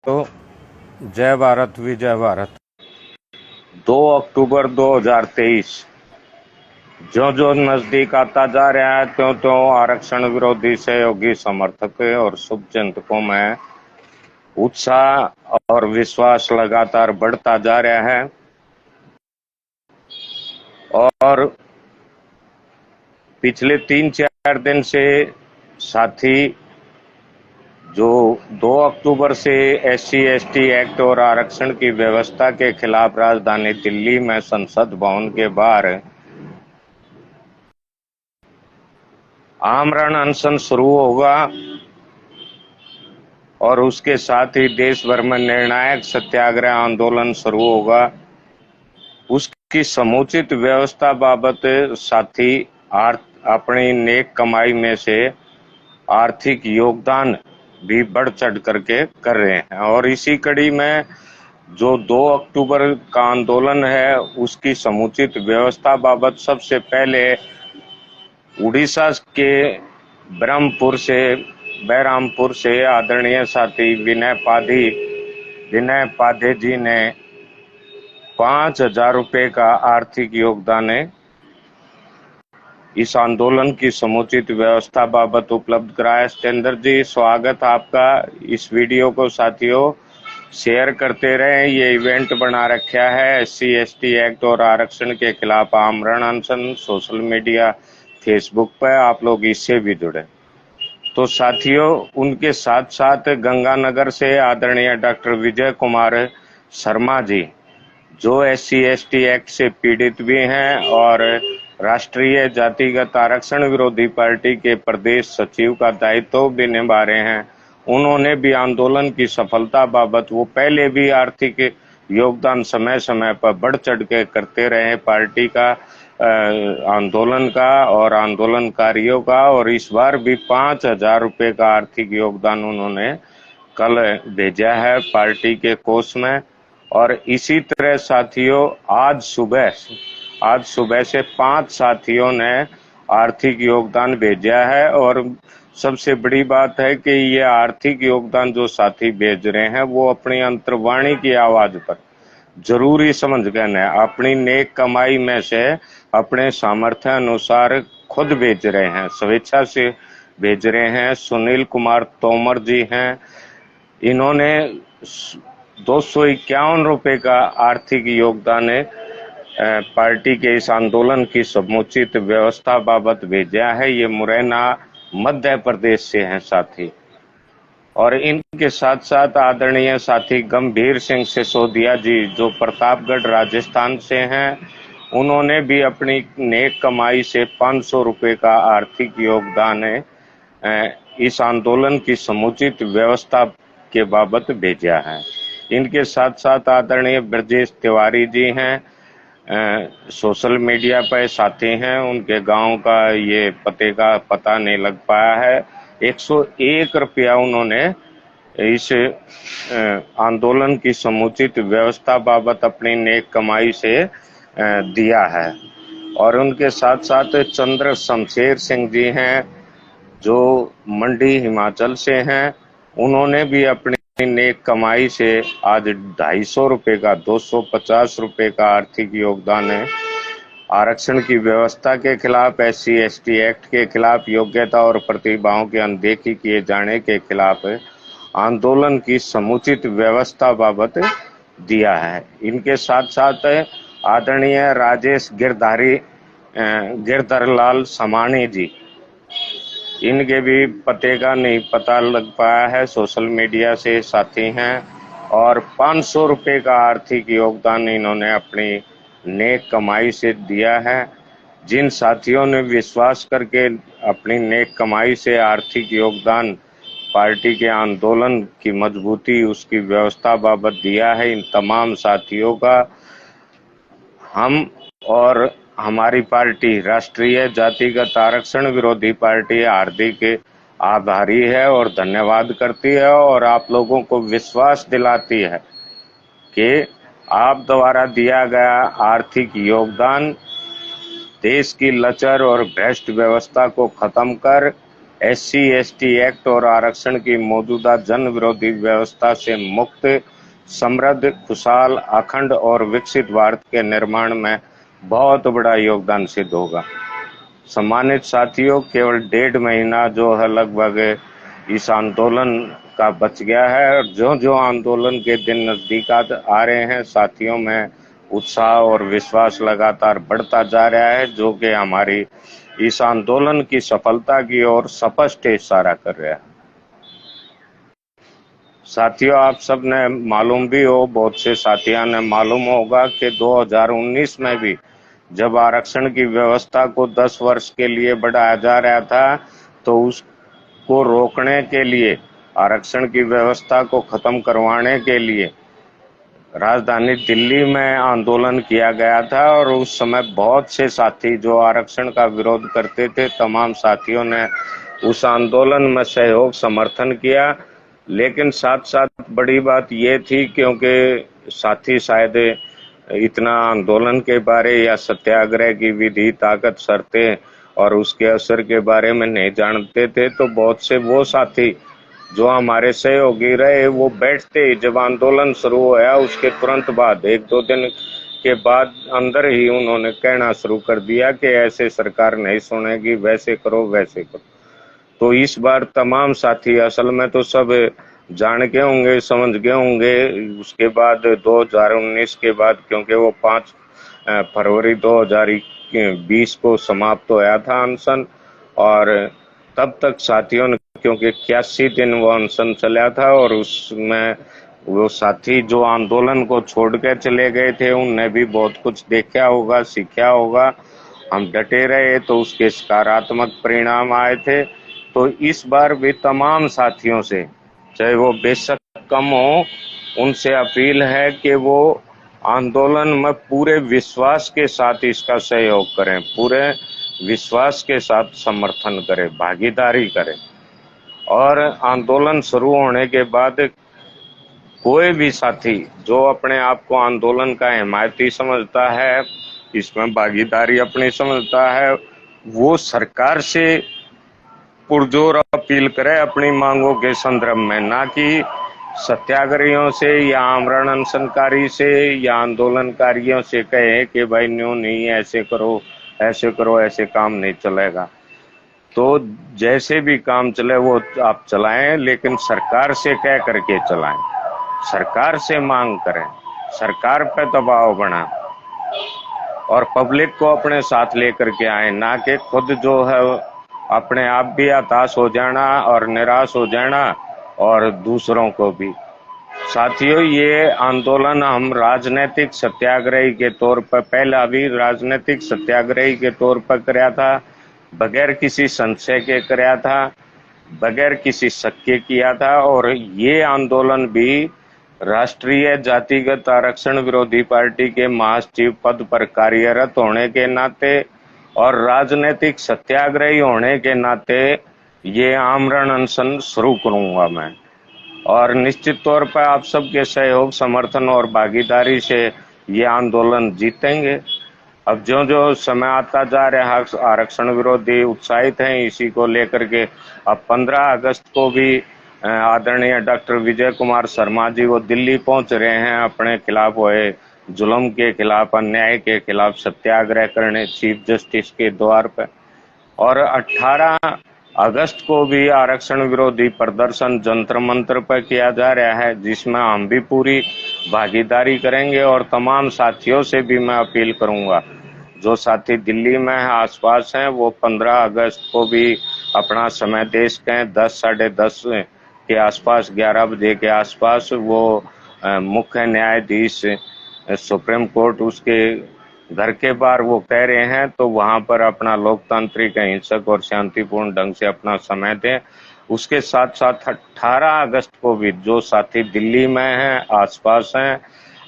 तो जय भारत विजय भारत। 2 अक्टूबर 2023 जो जो नजदीक आता जा रहा है त्यों त्यों आरक्षण विरोधी सहयोगी समर्थक और शुभचिंतकों में उत्साह और विश्वास लगातार बढ़ता जा रहा है। और पिछले 3-4 दिन से साथी जो 2 अक्टूबर से SC/ST एक्ट और आरक्षण की व्यवस्था के खिलाफ राजधानी दिल्ली में संसद भवन के बाहर आमरण अनशन शुरू होगा और उसके साथ ही देश भर में निर्णायक सत्याग्रह आंदोलन शुरू होगा। उसकी समुचित व्यवस्था बाबत साथी अपनी नेक कमाई में से आर्थिक योगदान भी बढ़ चढ़ करके कर रहे हैं। और इसी कड़ी में जो 2 अक्टूबर का आंदोलन है उसकी समुचित व्यवस्था बाबत सबसे पहले उड़ीसा के बहरामपुर से आदरणीय साथी विनय पाधे जी ने 5,000 रुपए का आर्थिक योगदान इस आंदोलन की समुचित व्यवस्था बाबत उपलब्ध कराया। सतेंद्र जी, स्वागत आपका। इस वीडियो को साथियों शेयर करते रहें। ये इवेंट बना रखा है SC/ST एक्ट और आरक्षण के खिलाफ आमरण अनशन, सोशल मीडिया फेसबुक पर आप लोग इससे भी जुड़े। तो साथियों, उनके साथ साथ गंगानगर से आदरणीय डॉक्टर विजय कुमार शर्मा जी जो SC/ST एक्ट से पीड़ित भी हैं और राष्ट्रीय जातिगत आरक्षण विरोधी पार्टी के प्रदेश सचिव का दायित्व भी निभा रहे हैं। उन्होंने भी आंदोलन की सफलता बाबत, वो पहले भी आर्थिक योगदान समय समय पर बढ़ चढ़ के करते रहे पार्टी का, आंदोलन का और आंदोलनकारियों का, और इस बार भी 5,000 रुपए का आर्थिक योगदान उन्होंने कल भेजा है पार्टी के कोष में। और इसी तरह साथियों आज सुबह से 5 साथियों ने आर्थिक योगदान भेजा है। और सबसे बड़ी बात है कि ये आर्थिक योगदान जो साथी भेज रहे हैं वो अपनी अंतर्वाणी की आवाज पर जरूरी समझ गए अपनी नेक कमाई में से अपने सामर्थ्य अनुसार खुद भेज रहे हैं, स्वेच्छा से भेज रहे हैं। सुनील कुमार तोमर जी हैं, इन्होंने 251 रुपए का आर्थिक योगदान पार्टी के इस आंदोलन की समुचित व्यवस्था बाबत भेजा है। ये मुरैना मध्य प्रदेश से हैं साथी। और इनके साथ साथ आदरणीय साथी गंभीर सिंह सिसोदिया जी जो प्रतापगढ़ राजस्थान से हैं, उन्होंने भी अपनी नेक कमाई से 500 रुपए का आर्थिक योगदान इस आंदोलन की समुचित व्यवस्था के बाबत भेजा है। इनके साथ साथ आदरणीय ब्रजेश तिवारी जी हैं, सोशल मीडिया पर साथी हैं। उनके गांव का ये पते का पता नहीं लग पाया है। 101 रुपया उन्होंने इस आंदोलन की समुचित व्यवस्था बाबत अपनी नेक कमाई से दिया है। और उनके साथ साथ चंद्र शमशेर सिंह जी हैं जो मंडी हिमाचल से हैं, उन्होंने भी अपनी नेक कमाई से आज 250 रुपए का 250 रुपए का आर्थिक योगदान आरक्षण की व्यवस्था के खिलाफ, SC/ST एक्ट के खिलाफ, योग्यता और प्रतिभाओं की अनदेखी किए जाने के खिलाफ आंदोलन की समुचित व्यवस्था बाबत दिया है। इनके साथ साथ आदरणीय राजेश गिरधरलाल समानी जी, इनके भी पते का नहीं पता लग पाया है, सोशल मीडिया से साथी हैं। और 500 रुपए का आर्थिक योगदान इन्होंने अपनी नेक कमाई से दिया है। जिन साथियों ने विश्वास करके अपनी नेक कमाई से आर्थिक योगदान पार्टी के आंदोलन की मजबूती, उसकी व्यवस्था बाबत दिया है, इन तमाम साथियों का हम और हमारी पार्टी राष्ट्रीय जातिगत आरक्षण विरोधी पार्टी हार्दिक आभारी है और धन्यवाद करती है। और आप लोगों को विश्वास दिलाती है कि आप द्वारा दिया गया आर्थिक योगदान देश की लचर और भ्रष्ट व्यवस्था को खत्म कर SC/ST एक्ट और आरक्षण की मौजूदा जन विरोधी व्यवस्था से मुक्त, समृद्ध, खुशहाल, अखंड और विकसित भारत के निर्माण में बहुत बड़ा योगदान सिद्ध होगा। सम्मानित साथियों, केवल 1.5 महीना जो है लगभग इस आंदोलन का बच गया है और जो आंदोलन के दिन नजदीक आ रहे हैं, साथियों में उत्साह और विश्वास लगातार बढ़ता जा रहा है, जो कि हमारी इस आंदोलन की सफलता की ओर स्पष्ट इशारा कर रहा है। साथियों, आप सब ने मालूम भी हो, बहुत से साथियों ने मालूम होगा कि 2019 में भी जब आरक्षण की व्यवस्था को 10 वर्ष के लिए बढ़ाया जा रहा था, तो उसको रोकने के लिए, आरक्षण की व्यवस्था को खत्म करवाने के लिए राजधानी दिल्ली में आंदोलन किया गया था और उस समय बहुत से साथी जो आरक्षण का विरोध करते थे, तमाम साथियों ने उस आंदोलन में सहयोग समर्थन किया। लेकिन साथ साथ बड़ी बात ये थी, क्योंकि साथी शायद इतना आंदोलन के बारे या सत्याग्रह की विधि, ताकत, शर्तें और उसके असर के बारे में नहीं जानते थे, तो बहुत से वो साथी जो हमारे सहयोगी रहे, वो बैठते ही जब आंदोलन शुरू हुआ उसके तुरंत बाद 1-2 दिन के बाद अंदर ही उन्होंने कहना शुरू कर दिया कि ऐसे सरकार नहीं सुनेगी, वैसे करो वैसे करो। तो इस बार तमाम साथी, असल में तो सब जान के होंगे, समझ गए होंगे, उसके बाद 2019 के बाद, क्योंकि वो 5 फरवरी 2020 को समाप्त होया था अनशन, और तब तक साथियों ने, क्योंकि 81 दिन वो अनशन चला था और उसमें वो साथी जो आंदोलन को छोड़ के चले गए थे, उनने भी बहुत कुछ देखा होगा, सीखा होगा। हम डटे रहे तो उसके सकारात्मक परिणाम आए थे। तो इस बार भी तमाम साथियों से, चाहे वो बेशक कम हो, उनसे अपील है कि वो आंदोलन में पूरे विश्वास के साथ इसका सहयोग करें, पूरे विश्वास के साथ समर्थन करें, भागीदारी करें। और आंदोलन शुरू होने के बाद कोई भी साथी जो अपने आप को आंदोलन का हिमायती समझता है, इसमें भागीदारी अपनी समझता है, वो सरकार से पुरजोर अपील करे अपनी मांगों के संदर्भ में, ना कि सत्याग्रहियों से या आमरण अनशनकारी से या आंदोलनकारियों से कहे कि भाई न्यू नहीं, ऐसे करो ऐसे करो, ऐसे काम नहीं चलेगा। तो जैसे भी काम चले वो आप चलाएं, लेकिन सरकार से कह करके चलाएं, सरकार से मांग करें, सरकार पे दबाव बनाएं और पब्लिक को अपने साथ लेकर के आए, ना कि खुद जो है अपने आप भी हताश हो जाना और निराश हो जाना और दूसरों को भी। साथियों, ये आंदोलन हम राजनीतिक सत्याग्रही के तौर पर, पहला भी राजनीतिक सत्याग्रही के तौर पर कराया था, बगैर किसी संशय के कराया था, बगैर किसी शक के किया था। और ये आंदोलन भी राष्ट्रीय जातिगत आरक्षण विरोधी पार्टी के महासचिव पद पर कार्यरत होने के नाते और राजनीतिक सत्याग्रही होने के नाते ये आमरण अनशन शुरू करूंगा मैं, और निश्चित तौर पर आप सबके सहयोग, समर्थन और भागीदारी से ये आंदोलन जीतेंगे। अब जो जो समय आता जा रहा है, आरक्षण विरोधी उत्साहित हैं इसी को लेकर के। अब 15 अगस्त को भी आदरणीय डॉक्टर विजय कुमार शर्मा जी वो दिल्ली पहुंच रहे हैं अपने खिलाफ हुए जुल्म के खिलाफ, अन्याय के खिलाफ सत्याग्रह करने चीफ जस्टिस के द्वार पर। और 18 अगस्त को भी आरक्षण विरोधी प्रदर्शन जंतर मंतर पर किया जा रहा है, जिसमें हम भी पूरी भागीदारी करेंगे। और तमाम साथियों से भी मैं अपील करूंगा, जो साथी दिल्ली में आसपास हैं, वो 15 अगस्त को भी अपना समय दे सकें। 10, साढ़े 10 के आसपास, 11 बजे के आसपास वो मुख्य न्यायाधीश सुप्रीम कोर्ट उसके घर के बाहर वो कह रहे हैं, तो वहां पर अपना लोकतांत्रिक, अहिंसक और शांतिपूर्ण ढंग से अपना समय दें। उसके साथ साथ 18 अगस्त को भी जो साथी दिल्ली में हैं, आसपास हैं,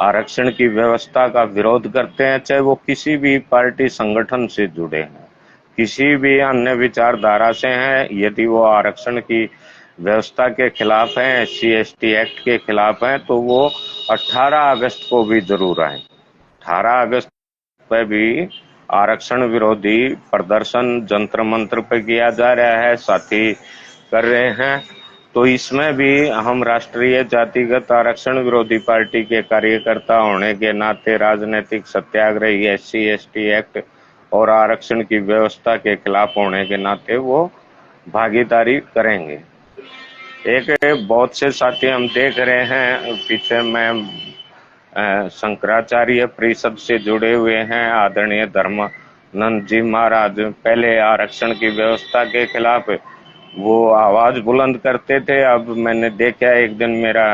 आरक्षण की व्यवस्था का विरोध करते हैं, चाहे वो किसी भी पार्टी संगठन से जुड़े हैं, किसी भी अन्य विचारधारा से हैं, यदि वो आरक्षण की व्यवस्था के खिलाफ हैं, SC/ST एक्ट के खिलाफ हैं, तो वो 18 अगस्त को भी जरूर आए। 18 अगस्त पे भी आरक्षण विरोधी प्रदर्शन जंतर मंतर पे किया जा रहा है, साथी कर रहे हैं। तो इसमें भी हम राष्ट्रीय जातिगत आरक्षण विरोधी पार्टी के कार्यकर्ता होने के नाते राजनीतिक सत्याग्रही SC/ST एक्ट और आरक्षण की व्यवस्था के खिलाफ होने के नाते वो भागीदारी करेंगे। एक बहुत से साथी हम देख रहे हैं, पीछे में शंकराचार्य परिषद से जुड़े हुए हैं, आदरणीय धर्मानंद जी महाराज पहले आरक्षण की व्यवस्था के खिलाफ वो आवाज बुलंद करते थे। अब मैंने देखा एक दिन मेरा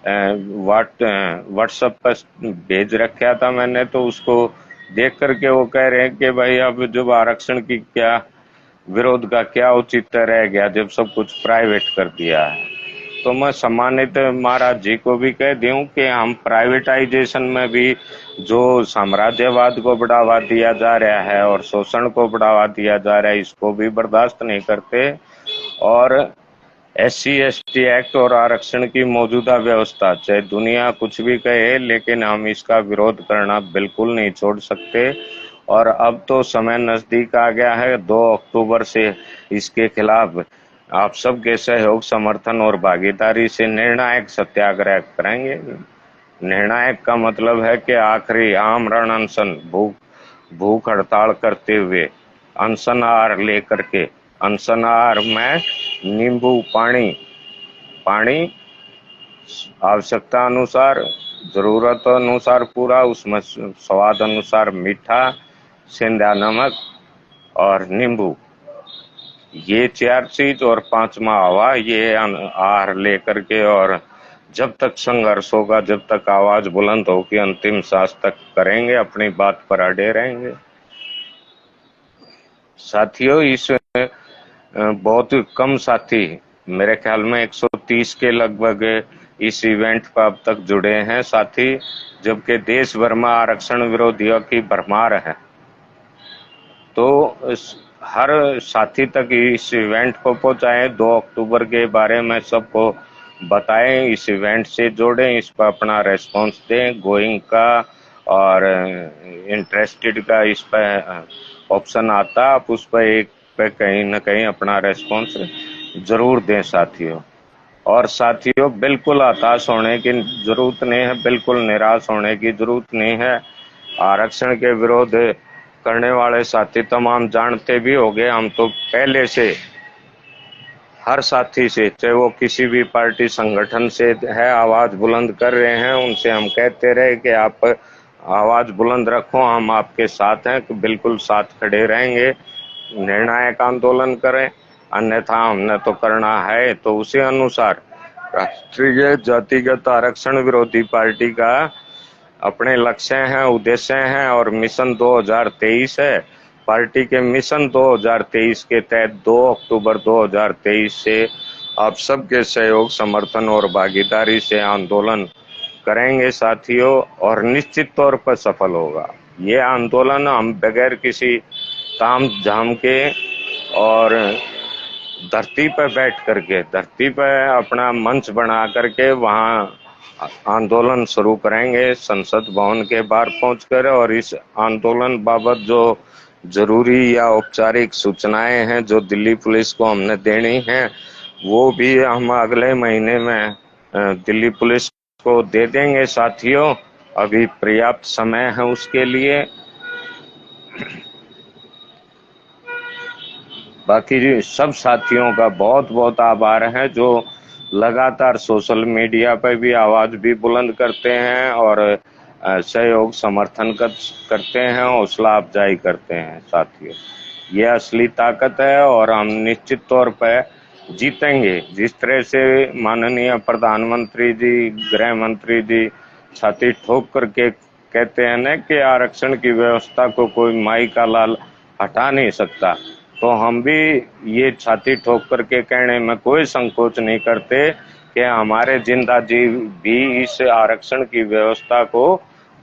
व्हाट्सएप पर भेज रखा था मैंने, तो उसको देख करके वो कह रहे हैं कि भाई अब जब आरक्षण की क्या विरोध का क्या औचित्य रह गया जब सब कुछ प्राइवेट कर दिया है। तो मैं सम्मानित महाराज जी को भी कह दूं कि हम प्राइवेटाइजेशन में भी जो साम्राज्यवाद को बढ़ावा दिया जा रहा है और शोषण को बढ़ावा दिया जा रहा है, इसको भी बर्दाश्त नहीं करते। और SC/ST एक्ट और आरक्षण की मौजूदा व्यवस्था, चाहे दुनिया कुछ भी कहे, लेकिन हम इसका विरोध करना बिल्कुल नहीं छोड़ सकते। और अब तो समय नजदीक आ गया है, 2 अक्टूबर से इसके खिलाफ आप सबके सहयोग, समर्थन और भागीदारी से निर्णायक सत्याग्रह करेंगे। निर्णायक का मतलब है कि आखिरी आमरण अनशन, भूख हड़ताल करते हुए, अनशन आहार लेकर के, अनशन आहार में नींबू पानी आवश्यकता अनुसार, जरूरत अनुसार पूरा, उसमें स्वाद अनुसार मीठा, सेंधा नमक और नींबू, ये 4 चीज, और 5वां हवा, ये आहार लेकर के, और जब तक संघर्ष होगा, जब तक आवाज बुलंद होगी, अंतिम सांस तक करेंगे, अपनी बात पर अड़े रहेंगे। साथियों, इस बहुत कम साथी, मेरे ख्याल में 130 के लगभग इस इवेंट पर अब तक जुड़े हैं साथी, जबकि देश भर में आरक्षण विरोधियों की भरमार है। तो हर साथी तक इस इवेंट को पहुंचाएं, 2 अक्टूबर के बारे में सबको बताएं, इस इवेंट से जोड़ें, इस पर अपना रेस्पॉन्स दें। गोइंग का और इंटरेस्टेड का इस पर ऑप्शन आता, आप उस पर एक पे कहीं ना कहीं अपना रेस्पॉन्स जरूर दें साथियों। और साथियों, बिल्कुल हताश होने की जरूरत नहीं है, बिल्कुल निराश होने की जरूरत नहीं है। आरक्षण के विरोध करने वाले साथी तमाम जानते भी होंगे, हम तो पहले से हर साथी से, चाहे वो किसी भी पार्टी संगठन से है, आवाज बुलंद कर रहे हैं, उनसे हम कहते रहे कि आप आवाज बुलंद रखो, हम आपके साथ हैं, कि बिल्कुल साथ खड़े रहेंगे, निर्णायक आंदोलन करें, अन्यथा हमने तो करना है। तो उसी अनुसार राष्ट्रीय जातिगत आरक्षण विरोधी पार्टी का अपने लक्ष्य हैं, उद्देश्य हैं और मिशन 2023 है। पार्टी के मिशन 2023 के तहत 2 अक्टूबर 2023 से आप सबके सहयोग, समर्थन और भागीदारी से आंदोलन करेंगे साथियों, और निश्चित तौर पर सफल होगा ये आंदोलन। हम बगैर किसी ताम झाम के और धरती पर बैठ करके, धरती पर अपना मंच बना करके वहां आंदोलन शुरू करेंगे, संसद भवन के बाहर पहुंचकर। और इस आंदोलन बाबत जो जरूरी या औपचारिक सूचनाएं हैं जो दिल्ली पुलिस को हमने देनी है, वो भी हम अगले महीने में दिल्ली पुलिस को दे देंगे साथियों। अभी पर्याप्त समय है उसके लिए। बाकी सब साथियों का बहुत बहुत आभार है जो लगातार सोशल मीडिया पर भी आवाज भी बुलंद करते हैं और सहयोग, समर्थन करते हैं, हौसला अफजाई करते हैं साथियों। ये असली ताकत है और हम निश्चित तौर पर जीतेंगे। जिस तरह से माननीय प्रधानमंत्री जी, गृह मंत्री जी छाती ठोक करके कहते हैं ना कि आरक्षण की व्यवस्था को कोई माई का लाल हटा नहीं सकता, तो हम भी ये छाती ठोक करके कहने में कोई संकोच नहीं करते कि हमारे जिंदा जीव भी इस आरक्षण की व्यवस्था को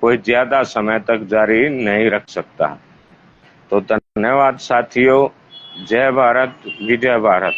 कोई ज्यादा समय तक जारी नहीं रख सकता। तो धन्यवाद साथियों। जय भारत, विजय भारत।